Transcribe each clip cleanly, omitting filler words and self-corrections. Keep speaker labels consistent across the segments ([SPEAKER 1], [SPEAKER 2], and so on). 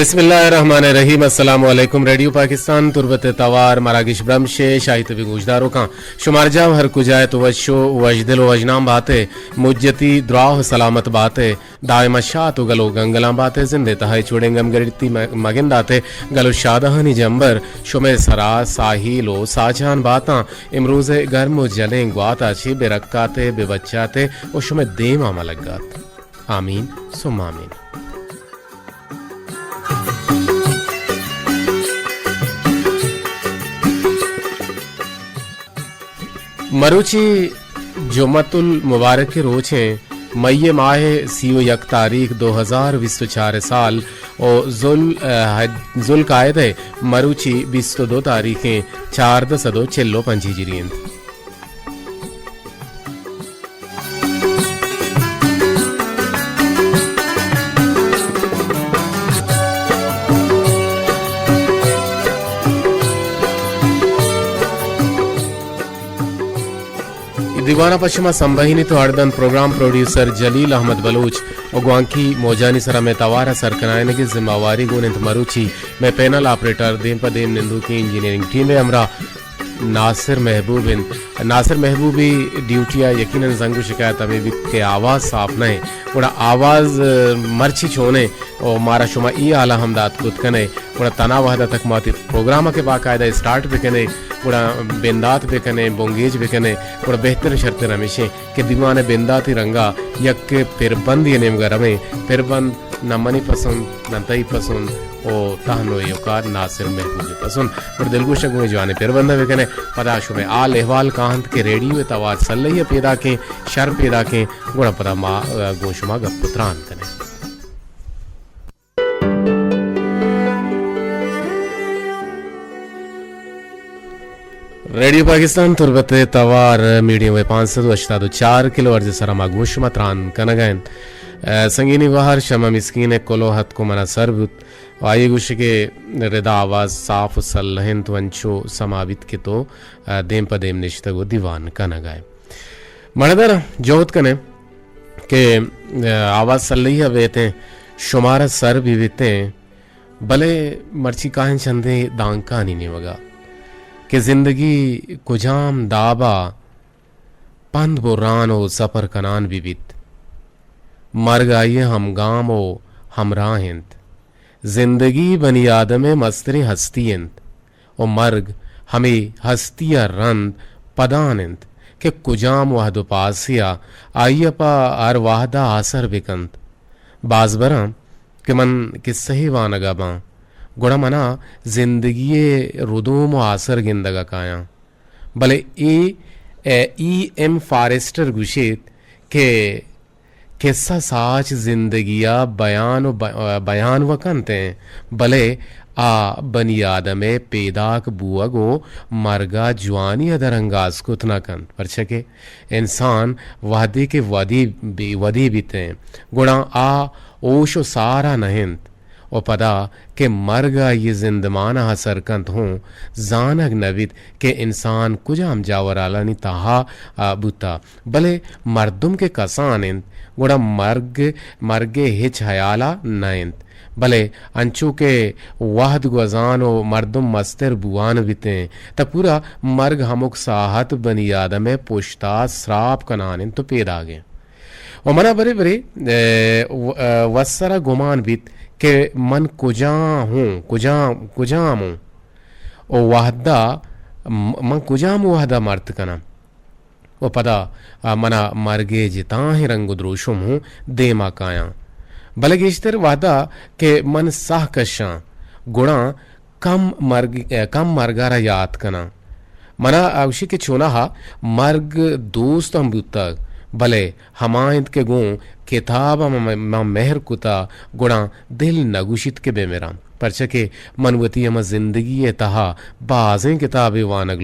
[SPEAKER 1] बिस्मिल्लाहिर्रहमानिर्रहीम। अस्सलामु अलैकुम। रेडियो पाकिस्तान तुरबत तवार मरागिश ब्रमशे शाहित गुजदारों का शुमार जाव हर कुजाय तो वशो वजदिल वजनाम बातें मुज्जती द्राह सलामत बातें दायम शाह तो गलो गंगलाम बातें जिंदे तहाई चुड़ेंगम गरिती मगिंदाते गलो शादहनी जंबर शुमे सरा साहिलो साजान बाता इमरूज गर्म जलें ग्वाता छी बेरक्काते बेबच्चाते और शुमे देमा मलगात। आमीन सुम आमीन। मरूची जुम्मतुल मुबारक के रोज हैं मई माह सीओ यक तारीख 2024 साल और जुल कायद है मरूची 22 तारीखें 4 चिल्लो पंजीजिरियन। दीवाना पश्चिमा संबहिनी तो अर्दन प्रोग्राम प्रोड्यूसर जलील अहमद बलूच और ग्वांकी मोजानी सरा में तवारा सरकनायन की जिम्मेवारी गुनित मरूची में पैनल ऑपरेटर देम पदेम निंदू की इंजीनियरिंग टीम में हमरा नासिर महबूबी ड्यूटिया यकीनन जंगू शिकायत हमें के आवाज़ साफ नहीं उड़ा आवाज़ मर्ची छोने और मारा शुमा ई आला हमदाद खुद कने उड़ा तना वहदा तक माती प्रोग्राम के बाकायदा स्टार्ट भी कने उड़ा बेंदात भी कने बोंगेज भी कने उड़ा बेहतर शर्त रमेशे के दीवाने बेंदाती रंगा यक फिर बंद ये नेम गरमे फिर बंद न मनी पसंद न तई पसंद ओ तहनो योकार नासिर महबूबी पसंद और दिलगुश गुए जवाने फिर बंद भी कने पदा शुमे आल अहवाल कांत के रेडियो तवार सल्लैया पैदा के शर पैदा के गुड़ा पदा मा गोशुमा गपुत्रान कने। रेडियो पाकिस्तान तुरबत तवार मीडियम में 584 किलो अर्ज सरा मागमुश मतरान कनगैन संगीनी वहर शमा मिस्कीन कोलोहत को मना सरबुत वाई गुश के रिदा आवाज साफ सल्लहन तो अंचो समावित के तो देम पदेम निश्तगो दीवान कनगाए मणदर जोत कने के आवाज सल्लही वेते शुमार सर भी वेते भले मर्ची काहन चंदे दांका नहीं वगा कि जिंदगी कुजाम दाबा पंद बुरान ओ सफर कनान विवित मर गाइए हम गाम ओ हमराहिंत जिंदगी बनी आदमे मस्तरे हस्तियंत ओ मर्ग हमें हस्तिया रंद पदानंत के कुजाम वहद पासिया आइयपा अर वाहदा आसर बिकंत बाजबरा के मन किस्सही वानगाबा गुड़ा मना जिंदगी रुदूम आसर गिंदगा काया भले ई एम फॉरेस्टर गुशेत के किस्सा साच जिंदगिया बयान वकनते भले आ बनी आदमे पेदाक बुअगो मरगा जवानी अदरंगाज कुतना कन पर छके इंसान वादे के वदी बीते गुड़ा आ ओशो सारा नहिंत और पदा के मरगा ये जिंदमाना सरकंत हों जानक नविद के इंसान कुजाम जावराला नि ताहा बुता भले मर्दुम के कसानिंत गुड़ा मर्गे हिच हयाला नयंत भले अंचू के वाहद गुजान ओ मर्दुम मस्तर बुआन बिते त पूरा मर्ग हमुक साहत बनी आदमे पुश्ता श्राप कनानिन तो पैदा गए और मना बरे बरे वसरा गुमान बित के मन कुजाम हूँ ओ वाहदा मन कुजाम वाहदा मर्त कना वो पदा मना मरगे जिता ही रंग द्रोशुम हूँ देमा काया भले गेश्तर वादा के मन साह कशा गुणा कम मरगारा याद कना मना आवशी के चुना हा मर्ग दोस्त हम तक भले हमायत के गो किताब मेहर कुता गुणा दिल नगुशित के बेमेरा परचे के मनवती अमा जिंदगी तहा बाजें किताबें वानग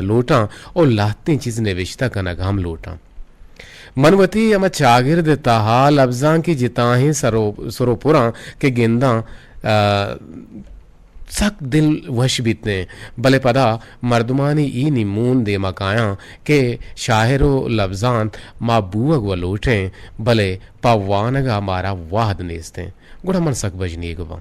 [SPEAKER 1] लोटा और लाते चीज निविश्ता कनग हम लोटा मनवती अमा चागिर देता हा लफ्जा की जिताही सरोपुरा के गेंदा सक दिल वश बीतने भले पदा मर्दमानी ई निमून दे मकाया के शाहिरो लफ्जान मा बुअग व लोटे भले पवानगा मारा वाहद नेस्ते गुड़ा मन सक बजनी गुबा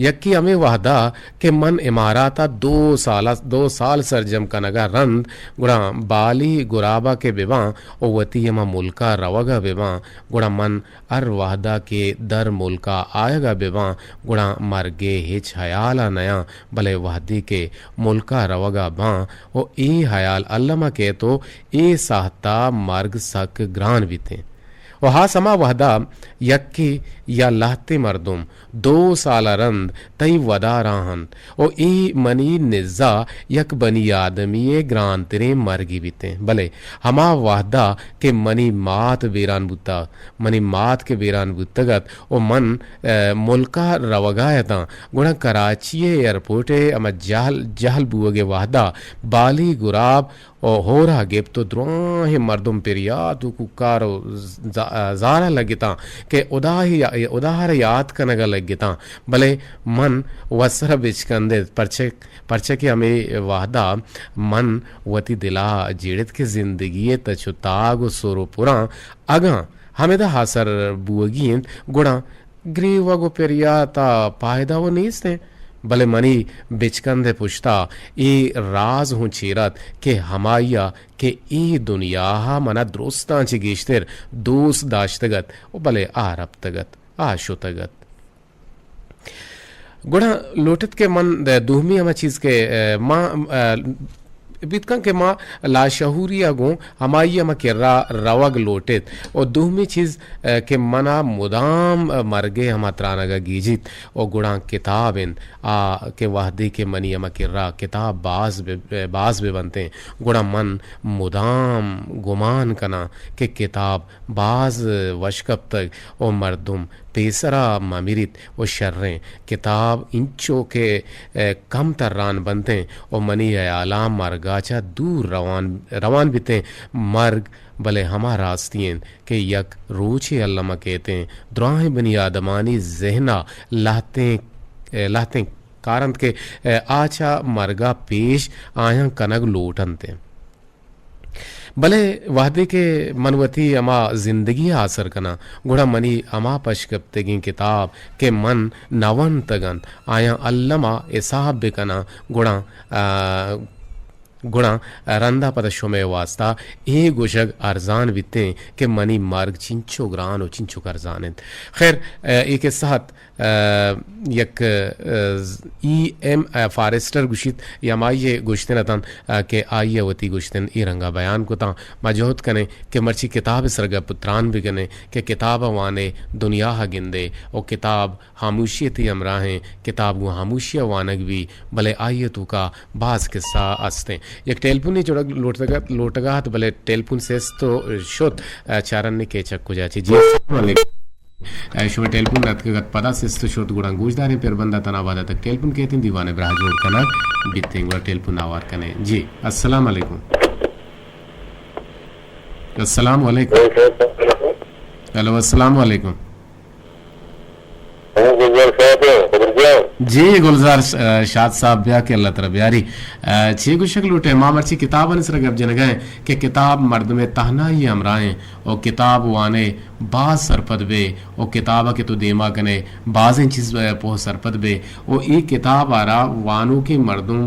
[SPEAKER 1] यक्की हमें वादा के मन इमाराता 2 साल सरजम कनगा रंद गुड़ा बाली गुराबा के बेवा ओ वती यमा मुल्का रवगा बेवा गुड़ा मन अर वादा के दर मुल्का आएगा बेवा गुड़ा मरगे हिच हयाला नया भले वादी के मुल्का रवगा बा ओ ई हयाल अल्लामा के तो ए साहता मर्ग सक ग्रान बीते और हा समा वहदा यक्की या लहते मर्दुम 2 साल रंद तई वदा राहन ओ ई मनी निज़ा यक बनी आदमी ग्रान तेरे मरगी बीते भले हमा वहदा के मनी मात बेरान बुता मनी मात के बेरान बुतगत ओ मन मुल्का रवगायता गुणा कराची एयरपोर्टे अम जहल बुवगे वहदा बाली गुराब और हो रहा गेप तो द्रोह मर्दुम पेरिया तू कुकारो जारा लगता के उदाहर याद कनगा लगता भले मन वसर बिचकंदे परचे के हमें वादा मन वती दिला जेड़त के जिंदगी तछुताग सोरो पुरा अगा हमें दा हासर बुअगीन गुणा ग्रीवगो पेरिया ता पायदा वो नीस्ते भले मनी बिचकंदे पुछता ए राज हूँ चीरत के हमाया के ई दुनिया मना द्रोस्ता ची गेश्तर दोस्त दाश्तगत ओ भले आरब तगत आशो तगत गुड़ा लोटत के मन दुहमी हमा चीज के माँ बितकं के माँ लाशहूरिया गो हमाई अमा के रवग लोटेत और दुहमी चीज के मना मुदाम मरगे हमा त्रानगा गीजित और गुड़ा किताब इन के वाहदी के मनी अमा के किताब बाज बे बनते हैं गुड़ा मन मुदाम गुमान कना के किताब बाज वशकब तक और मर्दुम पेसरा ममिरित व शर्रें किताब इंचों के कम तर्रान बनते हैं और मनी आलाम मरगाचा दूर रवान बीते मर्ग भले हमारा रास्तियन के यक रोचे अल्लामा कहते हैं द्राह बनी आदमानी जहना लाते कारण के आचा मरगा पेश आया कनग लोटनते भले वादे के मनवती अमा जिंदगी आसर कना गुड़ा मनी अमा पशकप्तगी किताब के मन नवन तगन आया अल्लमा इसाब बिकना गुणा रंदा पद शुमे वास्ता ए गुशग अरजान बिते के मनी मार्ग चिंचो ग्रान और चिंचो करजान खैर एक साथ यक एम फारेस्टर गुशित यमाइये गुश्तन तन के आइये वती गुश्तन ई रंगा बयान को ता मजहूद कने के मर्ची किताब सरगा पुत्रान भी गने के किताब वाने दुनिया हा गिंदे और किताब खामोशियत अमराहें किताब वो खामोशिया वानक भी भले आइये तू का बाज किस्सा अस्ते एक टेलपुन लोटगा तो भले टेलपुन से तो शोत चारन ने के चक्कू जाची जी शुभ टेलपुन रतगत पदा से शोत गुड़ा गुजदारी पेर बंदा तनावादा तक टेलपुन कहते दीवाने ब्राह जोड़ कना बीते गुड़ा टेलपुन आवार कने जी अस्सलाम वालेकुम अस्सलाम वालेकुम हेलो अस्सलाम वालेकुम जी गुलजार शाद साहब ब्या के अल्लाह तरफ यारी छे गुशक लूटे मां मर्ची किताब अनसर गब जन गए कि किताब मर्द में तहना ही हमराएं और किताब वाने बाज सरपद बे और किताब के तो देमा कने बाजें चीज पोह सरपद बे और ई किताब आरा वानों के मर्दुम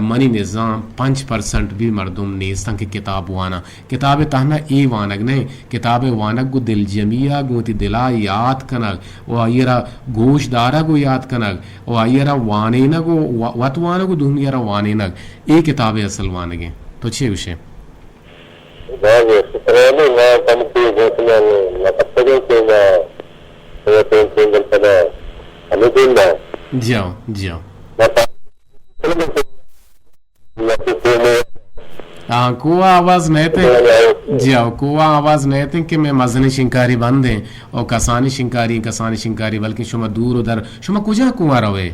[SPEAKER 1] मनी निज़ाम 5% भी मर्दुम नेस्ता के किताब वाना किताब तहना ई वानक नहीं किताब वानक गो दिल जमिया गोती दिला याद कनक वो आयरा गोशदारा को याद कनक वो आयरा वानेना को वतवाना को दुनियारा वानेनक ए किताब असल वानगे तो छे विषय जाओ जाओ हाँ कुआ आवाज नहीं थे जाओ कुआ आवाज नहीं थे कि मैं मजनी शिंकारी बंद है और कसानी शिंकारी बल्कि शुमा दूर उधर शुमा कुजा कुआ रहे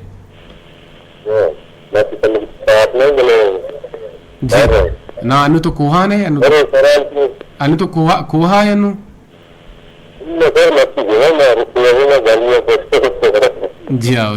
[SPEAKER 1] ना अनु तो कुहा ने अनु तो कुहा है अनु जियाओ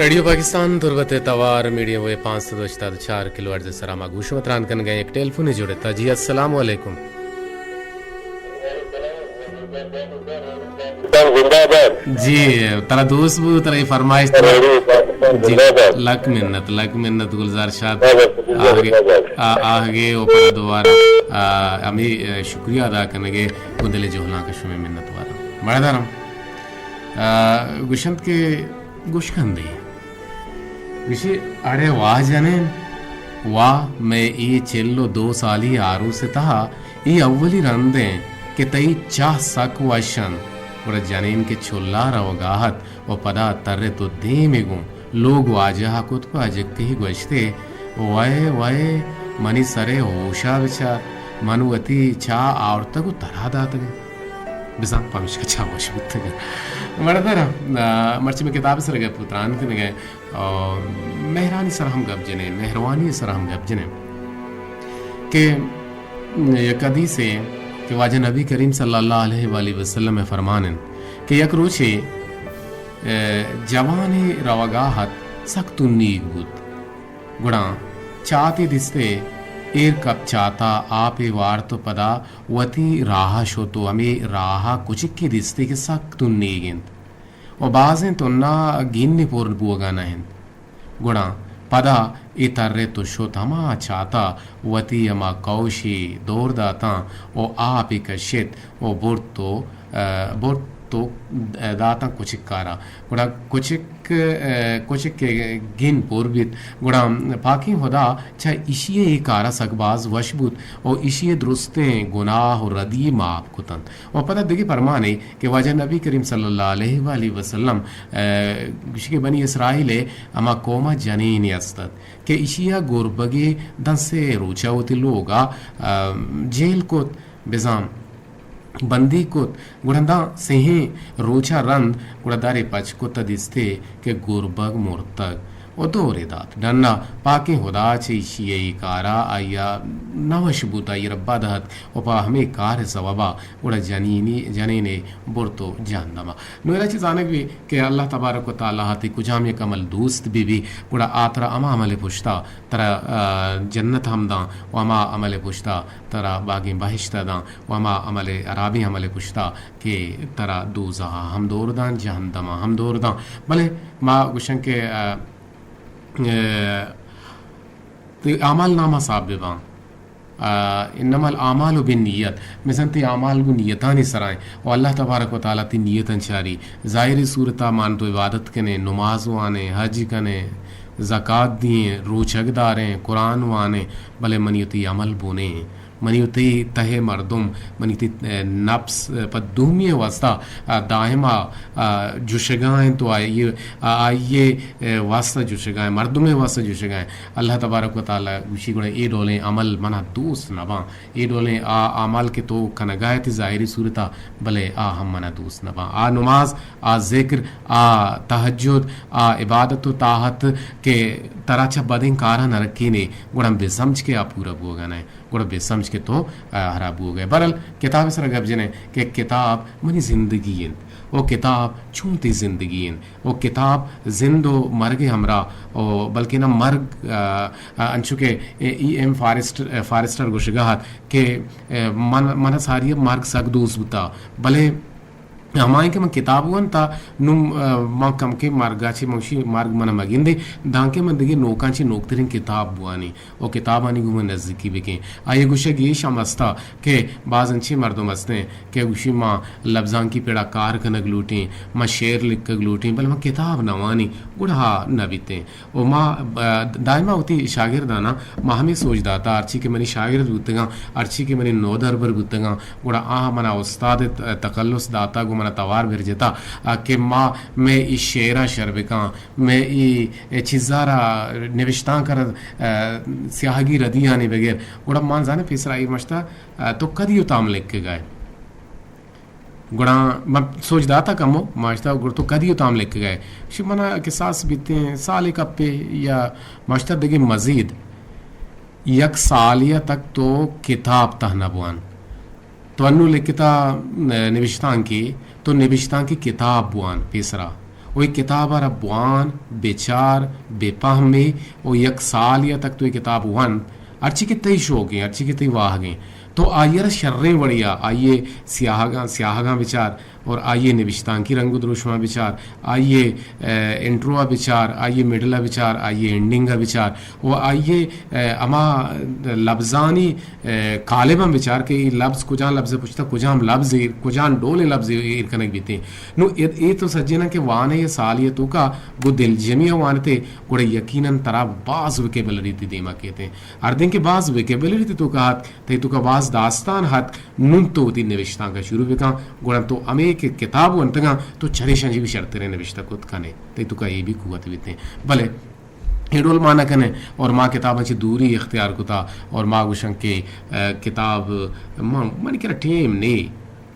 [SPEAKER 1] रेडियो पाकिस्तान तुरबत तवार मीडियम वे 504 किलो अर्ज सरामा गुशमत रान कन गए एक टेलीफोन ही जुड़े था जी अस्सलाम वालेकुम जी तरा दोस्त बु तरा फरमाइश जी लक मिन्नत गुलजार शाद आगे ऊपर दोबारा अमी शुक्रिया अदा करने गुंदले जोहला का शुमे मिन्नत वाला बड़ा दारम गुशंत के गुशखंदी विषय अरे वाह जाने वाह मैं ये चेल्लो 2 साली आरू से तहा ये अव्वली रंदे के तई चाह सक वशन और जनीन के छुल्ला रवगाहत वो पदा तररे तो धीमेगु लोग वाजहा कुत को अजक ही गोश्ते वाए मनी सरे होशा विचार मनुवती चा आवरता को तरह दात बिसां पामिश का चा वश बुत मरदरा मर्ची में किताब सर गए पुत्रान के गए और मेहरानी सर हम गप जने मेहरवानी सर हम गप जने के यकदी से कि वाज नबी करीम सल्लल्लाहु अलैहि वसल्लम में फरमानन कि यक रोचे जवानी रवगाहत सख्तुन्नी गुत गुणा चाहते दिसते एर कप चाहता आपे वार तो पदा वती राहा शो तो हमें राहा कुछ की दिसते के सख्तुन्नी गिंत और बाजें तो ना गिनने पूर्ण बुआ नहीं गुणा पदा इतरे तो शो तमा चाहता वती अमा कौशी दौर दाता ओ आप ही कशित ओ बुर तो दाता कुचिक कारा गुड़ा कुचिक के गिन पूर्वित गुड़ा पाकी खुदा छा इशिये एक कारा सकबाज वशबुत और इशिये दुरुस्ते गुनाह और रदी माफ कुतन और पता देखिए परमाने कि वजह नबी करीम सल्लल्लाहु अलैहि वसल्लम के बनी इसराइल अमा कोमा जनीन अस्तद के इशिया गोरबगे दन से रोचा होती लोगा जेल को बेजाम बंदी को गुड़ंदा सेहे रोचा रंद गुड़दारे पच को तदिस्ते के गुरबग मुर्तग ओ दोरे दात डन्ना पाके खुदा चे शिये कारा आया नवशबूता ये रब्बा दहत ओपा हमें कार सवाबा गुड़ा जनीने बुरतो जानदमा नोरा चीज आने भी के अल्लाह तबारक व तआला हाथी कुजाम ये कमल दोस्त भी गुड़ा आतरा अमा अमले पुश्ता तरा जन्नत हमदा वमा अमले पुश्ता तरा बागी बहिश्ता दा वमा अमले अराबी अमले पुश्ता के तरा दोजा हम दोरदान जहन्नमा हम दोरदान भले माँ गुशन के आमाल नामा साहब बेबा इन्नमल आमालु बिन नियत मिसंती आमाल गु नियतानी सराय और अल्लाह तबारक व तआला ती नियतन चारी ज़ाहिरी सूरता मान तो इबादत कने नमाज वाने हज कने ज़कात दिए रोचकदारें कुरान वाने भले मनियती अमल बोने मनियती तहे मर्दुम मनियती नफ्स पद्दूमिय वास्ता दाहिमा जुशगाएं तो आइए वास्ता जुशगाएं मर्दुमे वास्ता जुशगाएं अल्लाह तबारक व तआला विशी गुणे ए डोले अमल मना दोस्त नबा ए डोले आ अमल के तो कनगायत ज़ाहिरी सूरता भले आ हम मना दोस्त नबा आ नमाज आ जिक्र आ तहज्जुद आ इबादत व ताहत के तराचा बदें कारा न रखी ने गुणम बेसमझ के आ पूरा बोगा न गुड़ा बेसमझ के तो हराब हो गए बरल किताब सर गब जने के किताब मनी जिंदगी वो किताब छूती जिंदगी वो किताब जिंदो मर्ग हमरा ओ बल्कि ना मर्ग अंशु के एम फारेस्टर गुशगाहत के मन सारी मर्ग सगदूस बुता भले हमारे के मैं किताब हुआ था नुम माँ कम के मार्गाची मंशी मार्ग मन मगिंदे दांके मन दिगे नोकांची नोकतरिन किताब बुआनी ओ किताब आनी गुम नजदीकी बिके आये गुशे ये शामस्ता के बाज अंची मर्दों मस्ते के गुशी माँ लफ्जां की पेड़ा कार कनक लूटें माँ शेर लिख कर लूटें बल माँ किताब नवानी गुड़ा नबीते ओ माँ दायमा होती शागिर्दाना माँ हमें सोच दाता अर्ची के मनी शागिर्द बुतगा अर्ची के मनी नौदर बर बुतगा गुड़ा आ मना उस्ताद तकल्लुस दाता मना तवार भेर जेता कि माँ मैं ई शेरा शर्बिका मैं ई चिज़ारा निविश्ता कर स्याहगी रदिया ने बगैर गुड़ा मान जाने फिसरा ई मश्ता तो कदी उताम लिख के गए गुड़ा मैं सोच दाता कमो माश्ता गुड़ तो कदी उताम लिख के गए शिमना के सास बीते हैं साल एक पे या माश्ता देगे मजीद यक सालिया तक तो किताब तहना बुआन तो अन्नु लिखता निविश्तां की तो निविश्तां की किताब बुआन पेसरा वो किताब आरा बुआन बेचार बेपहमे वो यक साल या तक तो ये किताब वन अर्ची के तई शो गए अर्ची के तई वाह गए तो आइए शर्रें बढ़िया आइए स्याहगा विचार और आइए निविश्तां की रंग द्रोशमा विचार आइए इंट्रोआ विचार आइए मिडला विचार आइए एंडिंगा विचार वो आइए अमा लफ्जानी कालेबा विचार के लफ्ज़ कुजान लफ्ज़ पूछता कुजाम लफ्ज़ कुजान डोले लफ्ज़ इरकनक बीते नो ये तो सज्जना के वाने ये साल ये तो का वो दिल जमिया वानते गुड़े यकीनन तरा बाज वेकेबलरी थी देमा कहते हैं अर्दिन के बाज वेकेबलरी थी तो का हाथ थे तो का बाज दास्तान हाथ नुन तो होती निविश्तां का शुरू बेका गुड़ा तो अमे के किताब अंतगा तो चरे शंजी भी शर्ते रहे निविश्ता खुद खाने ते तो का ये भी कुवत बीते भले हेडोल माना कने और माँ किताब से दूरी इख्तियार कुता और माँ गुशं के किताब मन के टेम ने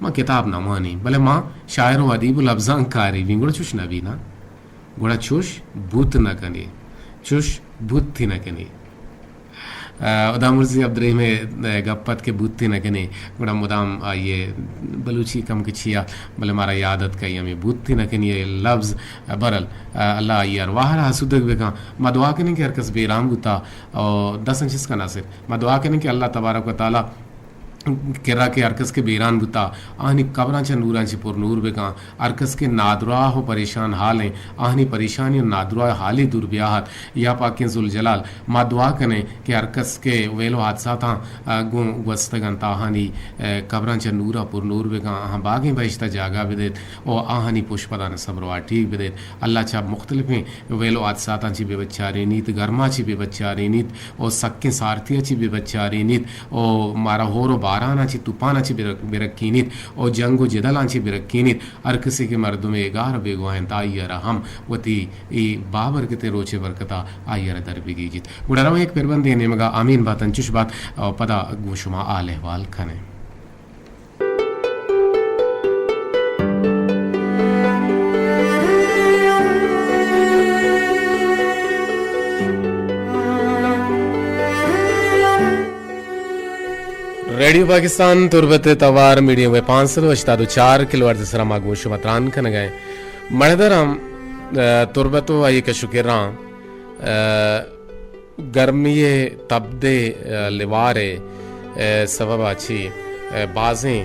[SPEAKER 1] माँ किताब ना मानी भले माँ शायर व अदीब लफ्जां कारी भी गुड़ा चुश ना भी ना गुड़ा चुश भूत न कने चुश भूत थी न कने उदामुर्जी अब्दुल में गप्पत के बूते न कने गुड़ा मुदाम ये बलूची कम किछिया भले मारा यादत कई हमें बूते न कने ये लफ्ज़ बरल अल्लाह यार वाहरा हसुदक बेका मैं दुआ कने के हर कस बेराम गुता और 10 अंशिस का नासिर मैं दुआ कने के अल्लाह तबारक व तआला किरा के अरकस के बेरान बुता आहनी कबरांचा नूरांची पुर नूर बेका अरकस के नादरा हो परेशान हालें आहनी परेशानी और नादरा हाली दूर ब्याहत या पाकिन जुल जलाल मा दुआ कने कि अरकस के वेलो हादसा था गु वस्तगन ताहानी कबरांचा नूरा पुर नूर बेका आहा बागे बहिश्ता जागा बिदेत और आहनी पुष्पदान सबरवा ठीक बिदेत अल्लाह चा मुख्तलिफ वेलो हादसा था ची बेबच्चारी नीत गर्मा ची बेबच्चारी नीत और सक्के सारथिया ची बेबच्चारी नीत और मारा होरो बारानाची तुफानाची बिरक्कीनित और जंगो जिदलांची बिरक्कीनित हर किसी के मर्दुम एगार बेगोहन ताइयर हम वती ई बाबर के ते रोचे बरकता आयर दर बिगीजित गुड़ाराव एक पेरबंदी ने मगा आमीन बातन चुश बात पदा गुशुमा आल अहवाल खने रेडियो पाकिस्तान तुरबत तवार मीडियम वे 584 किलोहर्ट्ज सरा मागूश मतरान खन गए मणदरम तुरबतो आई के शुकिरा गर्मीए तबदे लिवारे सबब अच्छी बाजें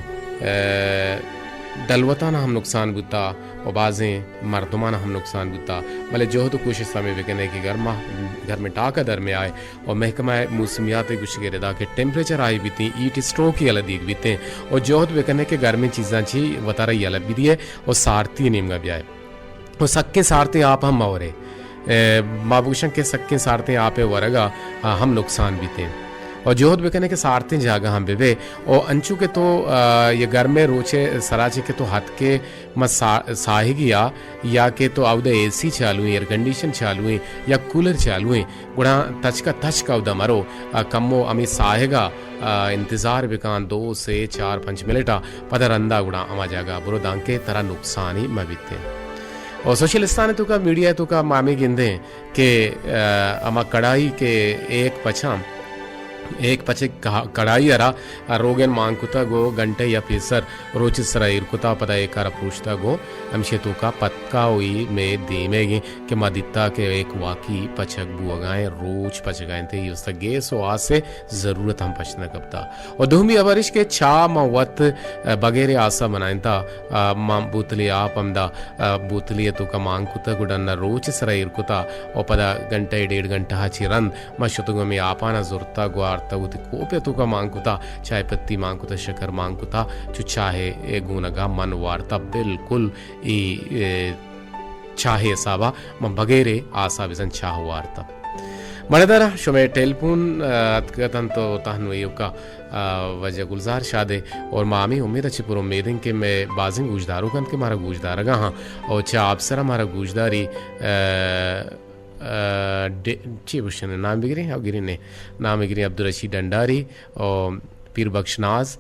[SPEAKER 1] डलवताना हम नुकसान बुता और बाजें मर्दमाना हम नुकसान बुता भले जो तो कोशिश समय बेकने की घर में टाका दर में आए और महकमा मौसमियात गुश के रदा के टेम्परेचर आई बीती ईट स्ट्रोक की अलग दीग बीते और जो तो बेकने के घर में चीज़ां छी वतारा ही अलग भी है और सारती नीम का भी आए और सक्के सारते आप हम मवरे माबूशन के सक्के सारते आप वरगा हम नुकसान बीते और जोहद बेकने के सारते जागा हम बेबे और अंचू के तो ये घर में रोचे सराचे के तो हाथ के साहिगिया या के तो आउदा एसी चालू एयर कंडीशन चालू या कूलर चालू गुड़ा तच का उदा मरो कम्मो अमी साहेगा इंतज़ार बेकान 2 से 4-5 मिनट पदर अंदा गुड़ा अमा जागा बुरो दांके तरह नुकसान ही मबिते और सोशलिस्तान तो का मीडिया तो का मामे गिंदे के अमा कड़ाई के एक पचे कड़ाई अरा रोगन मांगकुता गो घंटे या पेसर रोचिसरा इरकुता पदा एकार पूछता गो हमशे तो का पत्का हुई में देमेगी कि मदिता के एक वाकी पचक बुआगाएं रोज पचगाएं थे ये उसका गैस और आज से ज़रूरत हम पचना कबता और दुहमी अवरिश के चा मवत बगैर आशा बनाएं था मां बुतली आप हमदा बुतली तो का मांगकुता गुडन्ना रोचिसरा इरकुता और पदा घंटे 1.5 घंटा चिरन मशतुगो में आपाना ज़रूरता गो कोपे तो का मांगकुता चाय पत्ती मांगकुता शकर मांगकुता जो चाहे गुनगा मन वार्ता बिल्कुल चाहे साबा म बगैरे आशा बिसन चाह वार्ता मणदर शुमे टेलीफोन अतकतन तो तहनु का वजह गुलजार शादे और मामी उम्मीद अच्छी पुर उम्मीदें कि मैं बाजिंग गुजदारों कन के मारा गुजदारगा हाँ और चा आपसरा मारा गुजदारी ची बुशन नाम बिगरी हाँ गिरी ने नाम बिगरी अब्दुल रशीद डंडारी और पीर बख्शनाज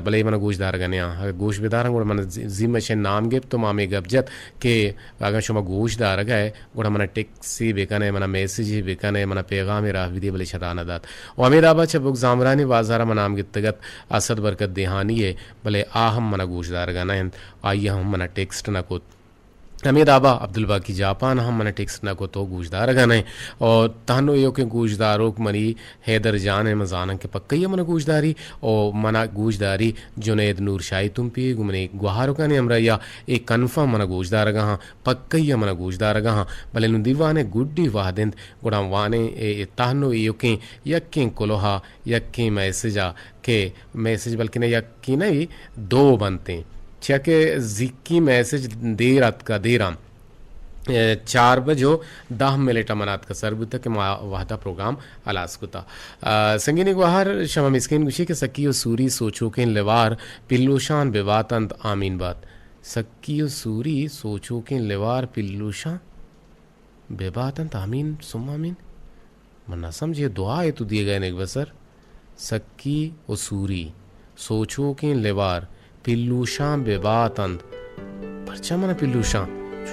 [SPEAKER 1] भले मन गोशदार गने गोश बेदार गुड़ मन जिम्मे शे नाम गे तो मामे गबजत के अगर शुमा गोशदार गए गुड़ा मन टेक्सी बेकने मन मैसेज बेकने मन पैगाम राह विधि भले शदाना दात और अमीराबाद छबुक जामरानी बाजारा मन नाम गितगत असद बरकत देहानी है भले आहम मन गोशदार गना आइए हम मन टेक्स्ट न को हमीद आबा अब्दुल बाकी जापान हम मन टेक्स्ट न को तो गूजदार गने और तहनो यो के गूजदारों मनी हैदर जान मजान के पक्कई मन गूजदारी और मना गूजदारी जुनैद नूर शाही तुम पी गुमने गुहारो का ने हमरा या एक कन्फर्म मन गूजदार गहा पक्कई मन गूजदार गहा भले नु दीवाने गुड्डी वाहदेंद गुड़ा वाने तहनो यो के यक्के कोलोहा यक्के मैसेजा के मैसेज बल्कि ने यक्की नहीं दो बनते के जिक्की मैसेज देर रात का देरा 4 बजो 10 मिनट मनात का सरबुत के वाहदा प्रोग्राम अलास्कुता संगीनी गुहार शमा मिस्किन गुशी के सकियो सूरी सोचो के लेवार पिल्लूशान बेवातंत आमीन बात सकियो सूरी सोचो के लेवार पिल्लूशान बेवातंत आमीन सुम आमीन मन्ना समझे दुआ है तो दिए गए एक बसर सक्की ओ सूरी सोचो के लेवार पिल्लूशां बेबातंद परचा मना पिल्लूशां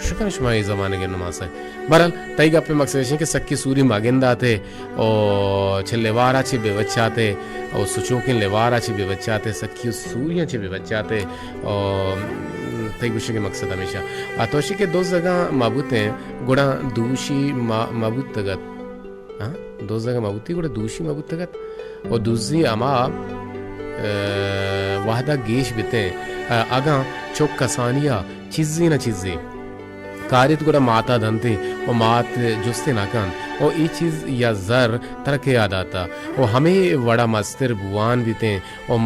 [SPEAKER 1] शुक्र शुमाई ज़माने के नमाज है बहरहाल तई गप पे मकसद है कि सक्की सूरी मागिंदा थे और छलेवारा चे बेबच्चा थे और सुचों के लेवारा चे बेबच्चा थे सक्की सूरियां चे बेबच्चा थे और तई गुस्से के मकसद हमेशा आतोशी के 2 जगह मबूत हैं गुड़ा दूशी मबूत तगत हाँ 2 जगह मबूती गुड़ा दूशी मबूत तगत और दूसरी अमा वाहदा गेश बिते अगा चोक कसानिया चिज़्ज़ी न चिज़्ज़ी कारित गुड़ा माता दंते वो मात जुस्ते नाकान और ये चीज़ या ज़र तरके याद आता वो हमें वड़ा मस्तर बुआन बीते और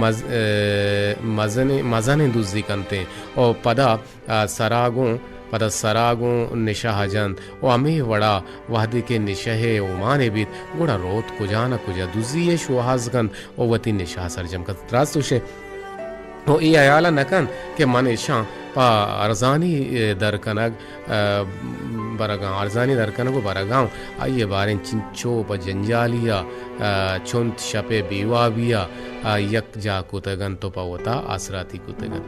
[SPEAKER 1] मज़ने दूसरी कंते और पदा सरागों निशा हजंत और हमें वड़ा वाहदे के निशहे उमाने बीत गुड़ा रोत कुजा न कुजा दूसरी ये शुहाजगन और वती निशा सरजम का त्रास्तुशे ओ ई आयाला नकन के मन इशा पा अर्जानी दरकनग बरगांव आइए बारें चिंचो प जंजालिया चुंत शपे बीवाबिया यक जा कुतगन तो पावता आसराती कुतगन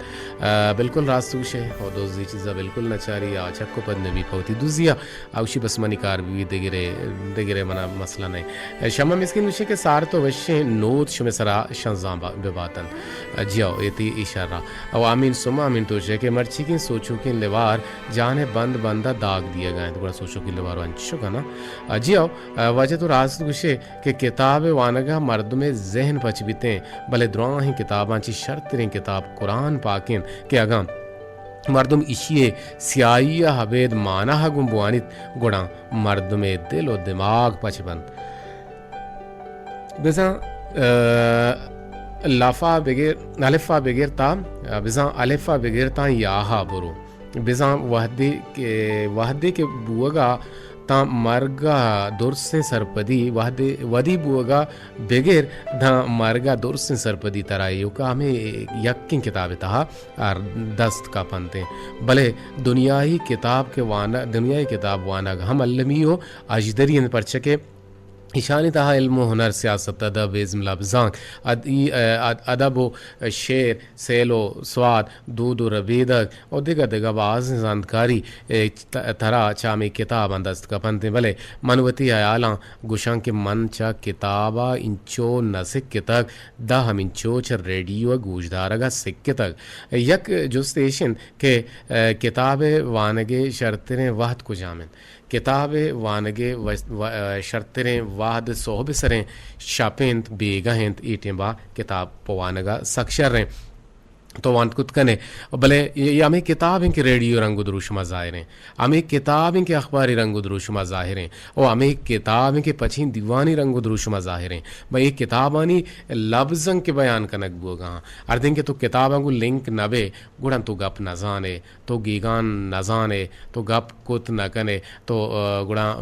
[SPEAKER 1] बिल्कुल रास्तूश है और दोजी चीज़ा बिल्कुल नचारी आचक को पद नबी पवती दुजिया आवशी बसमनी कार भी देगिरे मना मसला नहीं शमा मिस्किन विषय के सार तो वश्य नोट शुमे सरा शंजाम बेबातन जियाओ एती इशारा और आमीन सुमा आमीन तो जे के मर्ची की सोचो की लेवार जाने बंदा दाग दिया गए तो बड़ा सोचो की लेवार अंशो का ना जियाओ वजह तो रास्त विषय के किताब वानगा मर्द में जहन पच बीते भले दुआ ही किताबांची शर्त किताब कुरान पाकिन के अगम मर्दम इशिये सियाइया हबेद माना हगुम बुआनित गुड़ा मर्द में दिल और दिमाग पचबंद बिजा अलिफा बेगेर ता बिजा अलिफा बेगेर ता याहा बुरो बिजा वहदे के बुअगा ता मरगा दुर्से सरपदी वदी बुअगा बेगेर धा मरगा दुर्से सरपदी तराई का हमें यक्किन किताब था दस्त का पंते भले दुनियाई किताब वाना हम अल्लमियो अजदरी पर चके ईशानी तहा इल्म हुनर सियासत अदब इज़्म लफ्ज़ां अदब शेर सेलो स्वाद दूध रबीदक और दिगा बाज़ जानकारी थरा चामी किताब अंदस्त का पंते भले मनवती आयाला गुशां के मन चा किताबा इंचो नसिक तक दा हम इंचो च रेडियो गूजदारगा सिक्के तक यक जो स्टेशन के किताब वानगे शर्तने वहद को जामिन किताब वानगे शर्तरें वाद सोहब सरें शापेंत बेगहेंत ईटेंबा किताब पवानगा सक्षर तो वांत कुत कने भले ये हमें किताब इनके रेडियो रंग दुरुशमा ज़ाहिरें हमें किताब इनके अखबारी रंग दुरुशमा ज़ाहिरें और हमें किताब इनके पछी दीवानी रंग दुरुशमा ज़ाहिरें भाई ये किताबानी लफ्ज़ंग के बयान कनक बोगा अर्दिन के तो किताबों लिंक नबे गुड़न तो गप न जाने तो गीगान न जाने तो गप कुत न कने तो गुड़ा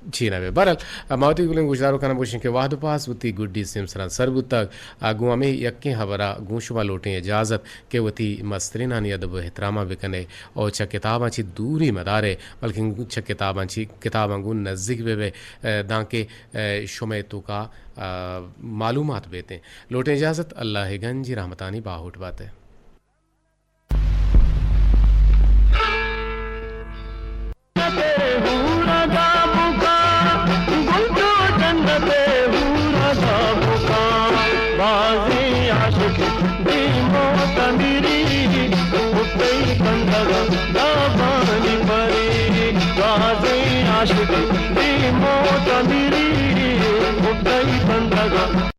[SPEAKER 1] चीना बरल मावती गुलें गुजारो खाना बोशन के वाहद पास वती गुड्डी सिमसरा सरबु तक गुआ में यक्के हबरा गुशवा लोटें इजाज़त के वती मस्तरीना अदब एहतरामा बिकने और छ किताबां ची दूरी मदारे बल्कि छ किताबां गु नज़दीक वे दांके शुमे तो का मालूमात बेते लोटें इजाज़त अल्लाह गंजी रहमतानी बाहुट बाते
[SPEAKER 2] आशिक